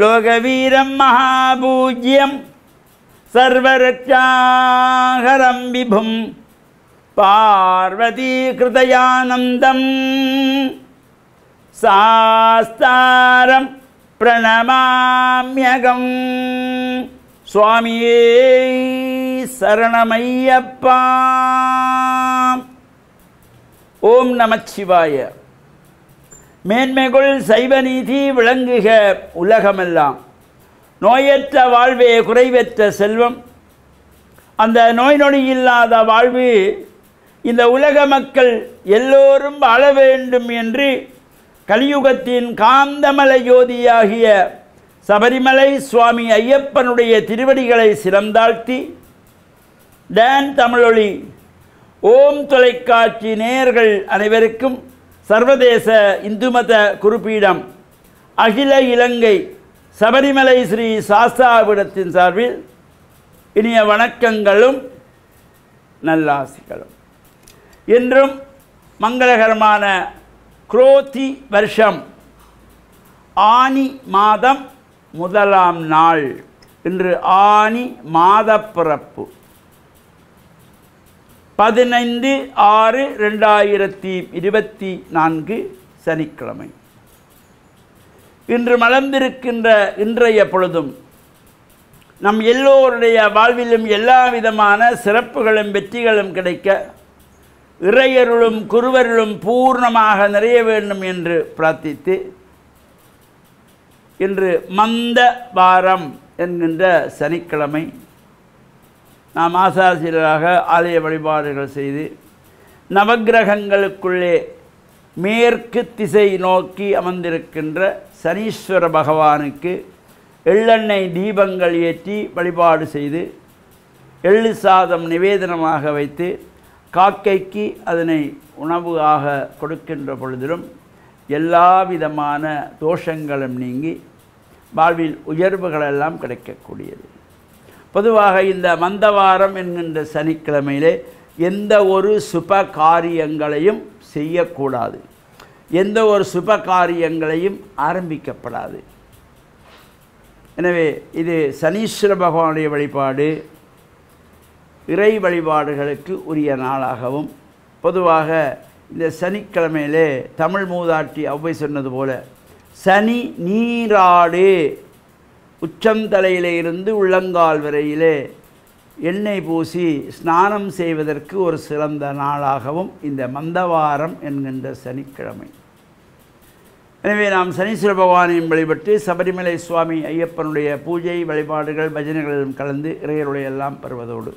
லோகவீரம் மகாபூஜ்யம் சர்வரட்சாஹரம் விபும் பார்வதி கிருதயானந்தம் சாஸ்தாரம் பிரணமாம்யகம். சுவாமியே சரணமையப்பா. ஓம் நமச்சிவாய. மேன்மைகுள் சைவநீதி விளங்குக உலகமெல்லாம். நோயற்ற வாழ்வே குறைவற்ற செல்வம். அந்த நோய் நொடி இல்லாத வாழ்வு இந்த உலக மக்கள் எல்லோரும் வாழ வேண்டும் என்று கலியுகத்தின் காந்தமலை ஜோதியாகிய சபரிமலை சுவாமி ஐயப்பனுடைய திருவடிகளை சிறந்தாழ்த்தி டான் தமிழொலி ஓம் தொலைக்காட்சி நேயர்கள் அனைவருக்கும் சர்வதேச இந்து மத குருபீடம் அகில இலங்கை சபரிமலை ஸ்ரீ சாஸ்தாபீடத்தின் சார்பில் இனிய வணக்கங்களும் நல்லாசிகளும். இன்றும் மங்களகரமான குரோதி வருஷம் ஆனி மாதம் முதலாம் நாள். இன்று ஆனி மாத பிறப்பு 15/6/2024 சனிக்கிழமை. இன்று மலர்ந்திருக்கின்ற இன்றைய பொழுதும் நம் எல்லோருடைய வாழ்விலும் எல்லா விதமான சிறப்புகளும் வெற்றிகளும் கிடைக்க இறையருளும் குருவருளும் பூர்ணமாக நிறைய வேண்டும் என்று பிரார்த்தித்து இன்று மந்த வாரம் என்கின்ற சனிக்கிழமை நாம் ஆசாசிரியராக ஆலய வழிபாடுகள் செய்து நவக்கிரகங்களுக்குள்ளே மேற்கு திசை நோக்கி அமர்ந்திருக்கின்ற சனீஸ்வர பகவானுக்கு எள்ளெண்ணெய் தீபங்கள் ஏற்றி வழிபாடு செய்து எள்ளு சாதம் நிவேதனமாக வைத்து காக்கைக்கு அதனை உணவாக கொடுக்கின்ற பொழுதிலும் எல்லா விதமான தோஷங்களும் நீங்கி வாழ்வில் உயர்வுகளெல்லாம் கிடைக்கக்கூடியது. பொதுவாக இந்த மந்தவாரம் என்கின்ற சனிக்கிழமையிலே எந்த ஒரு சுப காரியங்களையும் செய்யக்கூடாது, எந்த ஒரு சுப காரியங்களையும் ஆரம்பிக்கப்படாது. எனவே இது சனீஸ்வர பகவானுடைய வழிபாடு இறை வழிபாடுகளுக்கு உரிய நாளாகவும், பொதுவாக இந்த சனிக்கிழமையிலே தமிழ் மூதாட்டி ஔவை சொன்னது போல சனி நீராடு உச்சந்தலையிலே இருந்து உள்ளங்கால் வரையிலே எண்ணெய் பூசி ஸ்நானம் செய்வதற்கு ஒரு சிறந்த நாளாகவும் இந்த மந்தவாரம் என்கின்ற சனிக்கிழமை. எனவே நாம் சனீஸ்வர பகவானையும் வழிபட்டு சபரிமலை சுவாமி ஐயப்பனுடைய பூஜை வழிபாடுகள் பஜனைகளிலும் கலந்து இறையருளையெல்லாம் பெறுவதோடு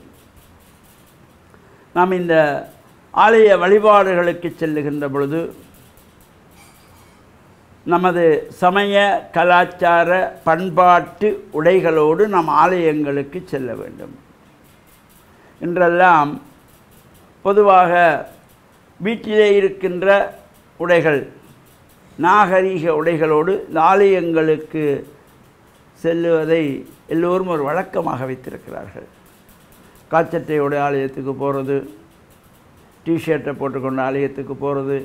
நாம் இந்த ஆலய வழிபாடுகளுக்கு செல்லுகின்ற பொழுது நமது சமய கலாச்சார பண்பாட்டு உடைகளோடு நாம் ஆலயங்களுக்கு செல்ல வேண்டும். இன்றெல்லாம் பொதுவாக வீட்டிலே இருக்கின்ற உடைகள் நாகரீக உடைகளோடு இந்த ஆலயங்களுக்கு செல்லுவதை எல்லோரும் ஒரு வழக்கமாக வைத்திருக்கிறார்கள். காச்சட்டையோட ஆலயத்துக்கு போகிறது, டிஷர்ட்டை போட்டுக்கொண்டு ஆலயத்துக்கு போகிறது,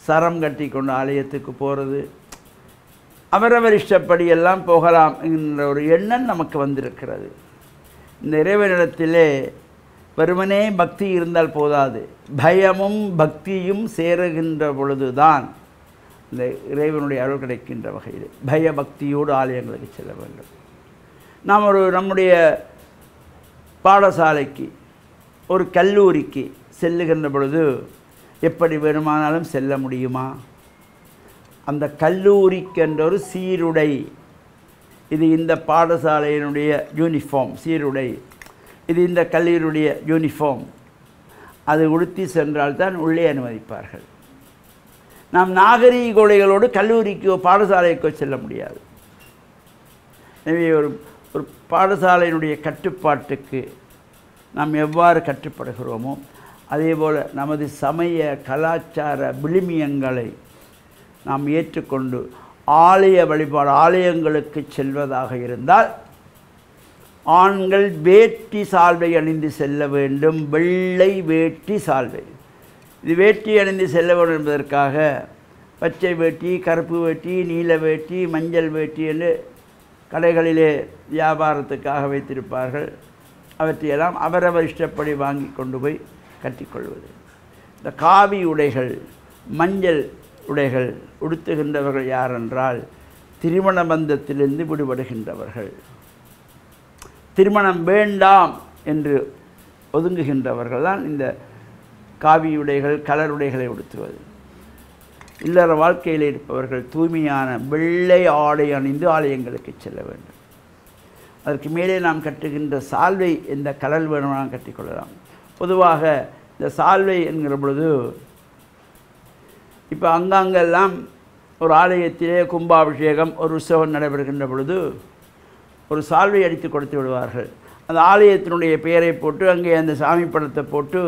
சரம் கட்டி கொண்டு ஆலயத்துக்கு போகிறது, அவரவர் இஷ்டப்படி எல்லாம் போகலாம் என்கின்ற ஒரு எண்ணம் நமக்கு வந்திருக்கிறது. இந்த இறைவனிடத்திலே வெறுமனே பக்தி இருந்தால் போதாது, பயமும் பக்தியும் சேருகின்ற பொழுதுதான் இந்த இறைவனுடைய அருள் கிடைக்கின்ற வகையில் பயபக்தியோடு ஆலயங்களுக்கு செல்ல வேண்டும். நாம் நம்முடைய பாடசாலைக்கு ஒரு கல்லூரிக்கு செல்லுகின்ற பொழுது எப்படி வேணுமானாலும் செல்ல முடியுமா? அந்த கல்லூரிக்கென்ற ஒரு சீருடை, இது இந்த பாடசாலையினுடைய யூனிஃபார்ம் சீருடை, இது இந்த கல்லூரியுடைய யூனிஃபார்ம், அது உடுத்தி சென்றால்தான் உள்ளே அனுமதிப்பார்கள். நாம் நாகரீக உடைகளோடு கல்லூரிக்கோ பாடசாலைக்கோ செல்ல முடியாது. எனவே ஒரு பாடசாலையினுடைய கட்டுப்பாட்டுக்கு நாம் எவ்வாறு கட்டுப்படுகிறோமோ அதேபோல் நமது சமய கலாச்சார விழுமியங்களை நாம் ஏற்றுக்கொண்டு ஆலய வழிபாடு ஆலயங்களுக்கு செல்வதாக இருந்தால் ஆண்கள் வேட்டி சால்வை அணிந்து செல்ல வேண்டும். வெள்ளை வேட்டி சால்வை, இது வேட்டி அணிந்து செல்ல வேண்டும் என்பதற்காக பச்சை வேட்டி, கருப்பு வேட்டி, நீல வேட்டி, மஞ்சள் வேட்டி என்று கடைகளிலே வியாபாரத்துக்காக வைத்திருப்பார்கள். அவற்றையெல்லாம் அவரவர் இஷ்டப்படி வாங்கி கொண்டு போய் கட்டிக்கொள்வது. இந்த காவி உடைகள், மஞ்சள் உடைகள் உடுத்துகின்றவர்கள் யார் என்றால் திருமண பந்தத்திலிருந்து விடுபடுகின்றவர்கள், திருமணம் வேண்டாம் என்று ஒதுங்குகின்றவர்கள் தான் இந்த காவி உடைகள், கலர் உடைகளை உடுத்துவது. இல்லற வாழ்க்கையில் இருப்பவர்கள் தூய்மையான வெள்ளை ஆடை அணிந்து ஆலயங்களுக்கு செல்ல வேண்டும். அதற்கு மேலே நாம் கட்டுகின்ற சால்வை எந்த கலர் வேணுமானால் கட்டிக்கொள்ளலாம். பொதுவாக இந்த சால்வை என்கிற பொழுது இப்போ அங்கங்கெல்லாம் ஒரு ஆலயத்திலே கும்பாபிஷேகம் ஒரு உற்சவம் நடைபெறுகின்ற பொழுது ஒரு சால்வை அடித்து கொடுத்து விடுவார்கள். அந்த ஆலயத்தினுடைய பெயரை போட்டு அங்கே அந்த சாமி படத்தை போட்டு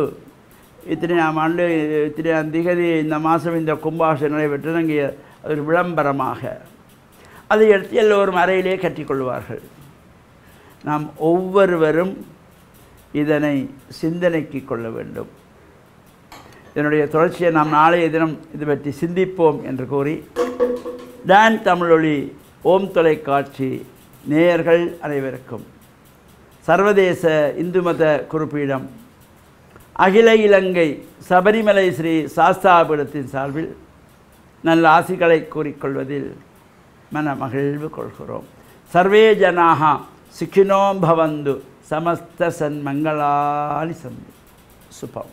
இத்தனையாம் ஆண்டு இத்தனையாம் திகதி இந்த மாதம் இந்த கும்பாபிஷேகம் நடைபெற்றது அங்கே ஒரு விளம்பரமாக அதை எடுத்து எல்லோரும் அறையிலே கட்டிக்கொள்வார்கள். நாம் ஒவ்வொருவரும் இதனை சிந்தனைக்கு கொள்ள வேண்டும். இதனுடைய தொடர்ச்சியை நாம் நாளைய தினம் இது பற்றி சிந்திப்போம் என்று கூறி டான் தமிழொலி ஓம் தொலைக்காட்சி நேயர்கள் அனைவருக்கும் சர்வதேச இந்து மத குறிப்பீடம் அகில இலங்கை சபரிமலை ஸ்ரீ சாஸ்தாபீடத்தின் சார்பில் நல்ல ஆசிகளை கூறிக்கொள்வதில் மன மகிழ்வு கொள்கிறோம். சர்வே ஜனாக சுகினோ பவந்து சமஸ்த சன்மங்களானி சந்து சுபம்.